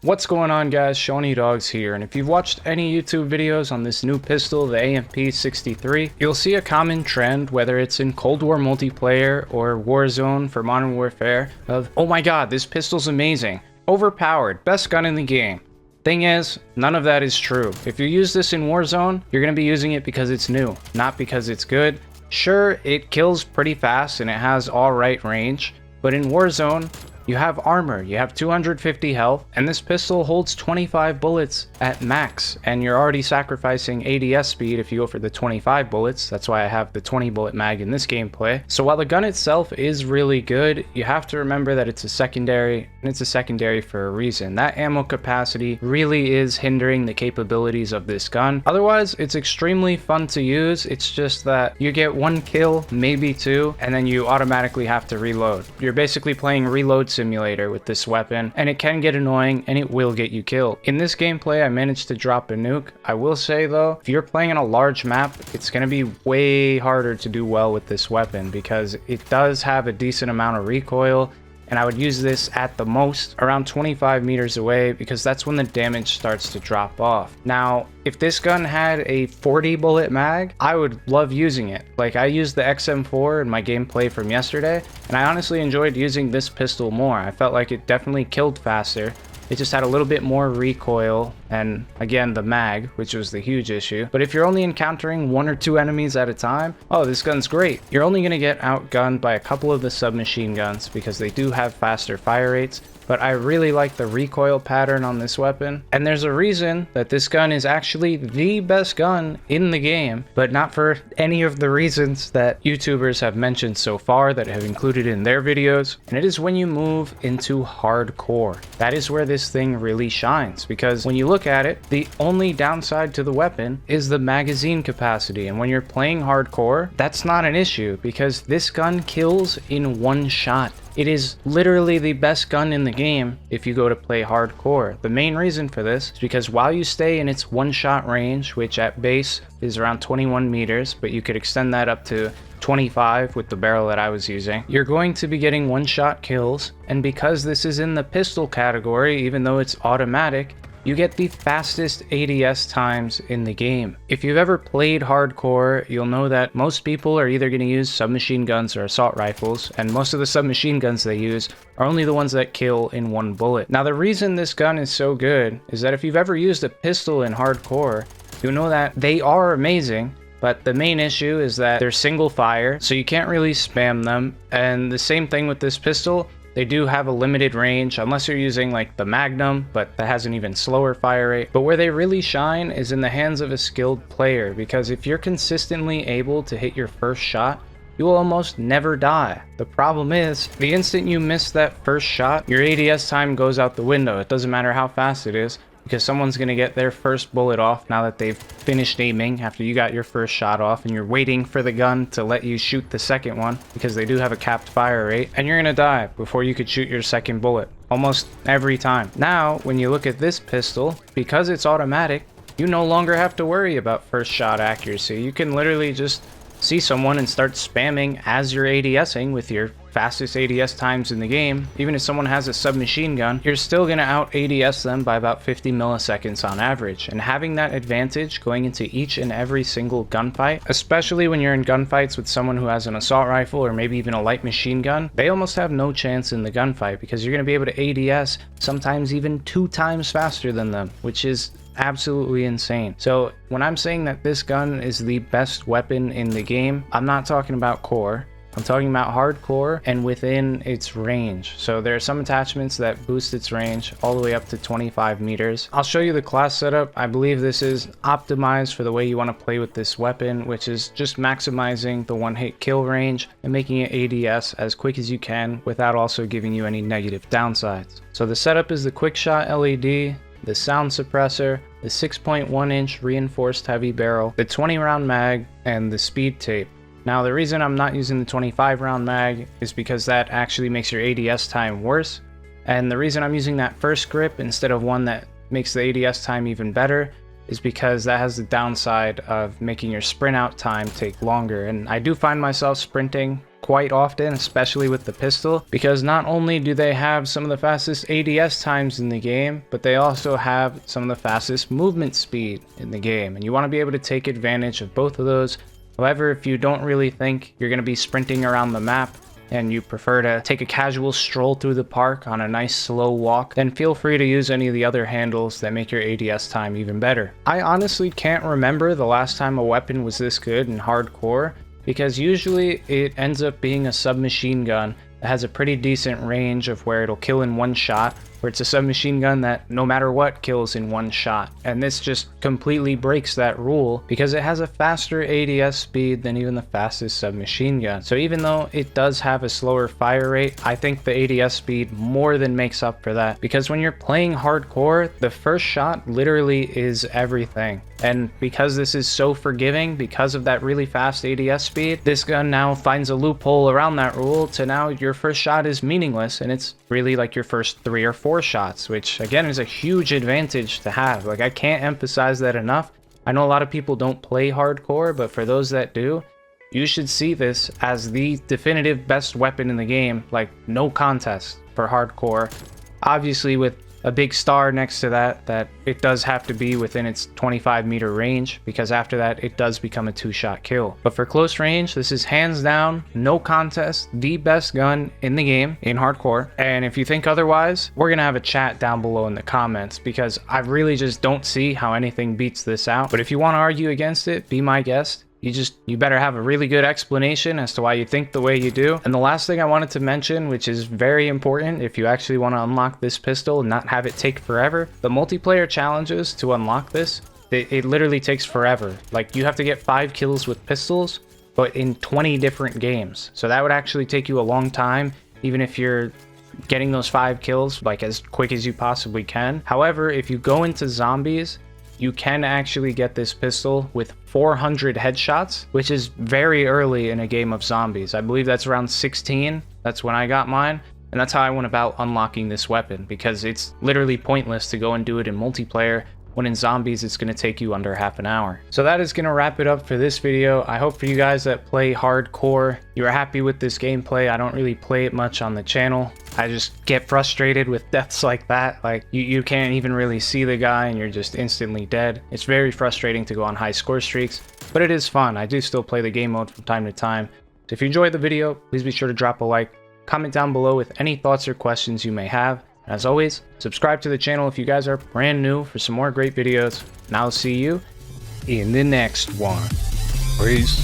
What's going on, guys? SeanEDawgz here, and if you've watched any YouTube videos on this new pistol, the AMP63, you'll see a common trend, whether it's in Cold War multiplayer or Warzone for Modern Warfare, of, oh my god, this pistol's amazing, overpowered, best gun in the game. Thing is, none of that is true. If you use this in Warzone, you're going to be using it because it's new, not because it's good. Sure, it kills pretty fast and it has alright range, but in Warzone, you have armor, you have 250 health, and this pistol holds 25 bullets at max, and you're already sacrificing ADS speed if you go for the 25 bullets. That's why I have the 20 bullet mag in this gameplay. So while the gun itself is really good, you have to remember that it's a secondary, and it's a secondary for a reason. That ammo capacity really is hindering the capabilities of this gun. Otherwise, it's extremely fun to use. It's just that you get one kill, maybe two, and then you automatically have to reload. You're basically playing reload simulator with this weapon, and it can get annoying and it will get you killed. In this gameplay, I managed to drop a nuke. I will say though, if you're playing on a large map, it's going to be way harder to do well with this weapon because it does have a decent amount of recoil, and I would use this at the most around 25 meters away because that's when the damage starts to drop off. Now, if this gun had a 40 bullet mag, I would love using it. Like, I used the XM4 in my gameplay from yesterday, and I honestly enjoyed using this pistol more. I felt like it definitely killed faster. It just had a little bit more recoil, and again, the mag, which was the huge issue. But if you're only encountering one or two enemies at a time, oh, this gun's great. You're only going to get outgunned by a couple of the submachine guns because they do have faster fire rates. But I really like the recoil pattern on this weapon. And there's a reason that this gun is actually the best gun in the game, but not for any of the reasons that YouTubers have mentioned so far that have included in their videos. And it is when you move into hardcore. That is where this thing really shines, because when you look at it, the only downside to the weapon is the magazine capacity. And when you're playing hardcore, that's not an issue because this gun kills in one shot. It is literally the best gun in the game if you go to play hardcore. The main reason for this is because while you stay in its one-shot range, which at base is around 21 meters, but you could extend that up to 25 with the barrel that I was using, you're going to be getting one-shot kills, and because this is in the pistol category, even though it's automatic, you get the fastest ADS times in the game. If you've ever played hardcore, you'll know that most people are either going to use submachine guns or assault rifles, and most of the submachine guns they use are only the ones that kill in one bullet. Now, the reason this gun is so good is that if you've ever used a pistol in hardcore, you'll know that they are amazing, but the main issue is that they're single fire, so you can't really spam them. And the same thing with this pistol. They do have a limited range unless you're using like the Magnum, but that has an even slower fire rate. But where they really shine is in the hands of a skilled player, because if you're consistently able to hit your first shot, you will almost never die. The problem is, the instant you miss that first shot, your ADS time goes out the window. It doesn't matter how fast it is, because someone's going to get their first bullet off now that they've finished aiming after you got your first shot off, and you're waiting for the gun to let you shoot the second one because they do have a capped fire rate, and you're going to die before you could shoot your second bullet almost every time. Now, when you look at this pistol, because it's automatic, you no longer have to worry about first shot accuracy. You can literally just see someone and start spamming as you're ADSing with your fastest ADS times in the game. Even if someone has a submachine gun, you're still going to out ADS them by about 50 milliseconds on average. And having that advantage going into each and every single gunfight, especially when you're in gunfights with someone who has an assault rifle or maybe even a light machine gun, they almost have no chance in the gunfight because you're going to be able to ADS sometimes even 2 times faster than them, which is absolutely insane. So when I'm saying that this gun is the best weapon in the game, I'm not talking about core. I'm talking about hardcore and within its range. So there are some attachments that boost its range all the way up to 25 meters. I'll show you the class setup. I believe this is optimized for the way you want to play with this weapon, which is just maximizing the one-hit kill range and making it ADS as quick as you can without also giving you any negative downsides. So the setup is the quick shot LED, the sound suppressor, the 6.1-inch reinforced heavy barrel, the 20-round mag, and the speed tape. Now, the reason I'm not using the 25-round mag is because that actually makes your ADS time worse, and the reason I'm using that first grip instead of one that makes the ADS time even better is because that has the downside of making your sprint out time take longer. And I do find myself sprinting quite often, especially with the pistol, because not only do they have some of the fastest ADS times in the game, but they also have some of the fastest movement speed in the game, and you want to be able to take advantage of both of those. However, if you don't really think you're going to be sprinting around the map and you prefer to take a casual stroll through the park on a nice slow walk, then feel free to use any of the other handles that make your ADS time even better. I honestly can't remember the last time a weapon was this good in hardcore, because usually it ends up being a submachine gun that has a pretty decent range of where it'll kill in one shot, where it's a submachine gun that no matter what kills in one shot. And this just completely breaks that rule because it has a faster ADS speed than even the fastest submachine gun. So even though it does have a slower fire rate, I think the ADS speed more than makes up for that, because when you're playing hardcore, the first shot literally is everything. And because this is so forgiving, because of that really fast ADS speed, this gun now finds a loophole around that rule to now your first shot is meaningless and it's really like your first 3 or 4 shots, which again is a huge advantage to have. Like, I can't emphasize that enough. I know a lot of people don't play hardcore, but for those that do, you should see this as the definitive best weapon in the game, like no contest for hardcore. Obviously with a big star next to that it does have to be within its 25-meter range, because after that it does become a 2-shot kill. But for close range, this is hands down, no contest, the best gun in the game in hardcore. And if you think otherwise, we're gonna have a chat down below in the comments, because I really just don't see how anything beats this out. But if you want to argue against it, be my guest. You better have a really good explanation as to why you think the way you do. And the last thing I wanted to mention, which is very important if you actually want to unlock this pistol and not have it take forever, the multiplayer challenges to unlock this, it literally takes forever. Like, you have to get 5 kills with pistols, but in 20 different games. So that would actually take you a long time, even if you're getting those 5 kills like as quick as you possibly can. However, if you go into zombies, you can actually get this pistol with 400 headshots, which is very early in a game of zombies. I believe that's around 16. That's when I got mine. And that's how I went about unlocking this weapon, because it's literally pointless to go and do it in multiplayer when in zombies it's going to take you under half an hour. So that is going to wrap it up for this video. I hope for you guys that play hardcore, you are happy with this gameplay. I don't really play it much on the channel. I just get frustrated with deaths like that. Like, you can't even really see the guy and you're just instantly dead. It's very frustrating to go on high score streaks, but it is fun. I do still play the game mode from time to time. So if you enjoyed the video, please be sure to drop a like, comment down below with any thoughts or questions you may have. And as always, subscribe to the channel if you guys are brand new for some more great videos. And I'll see you in the next one. Peace.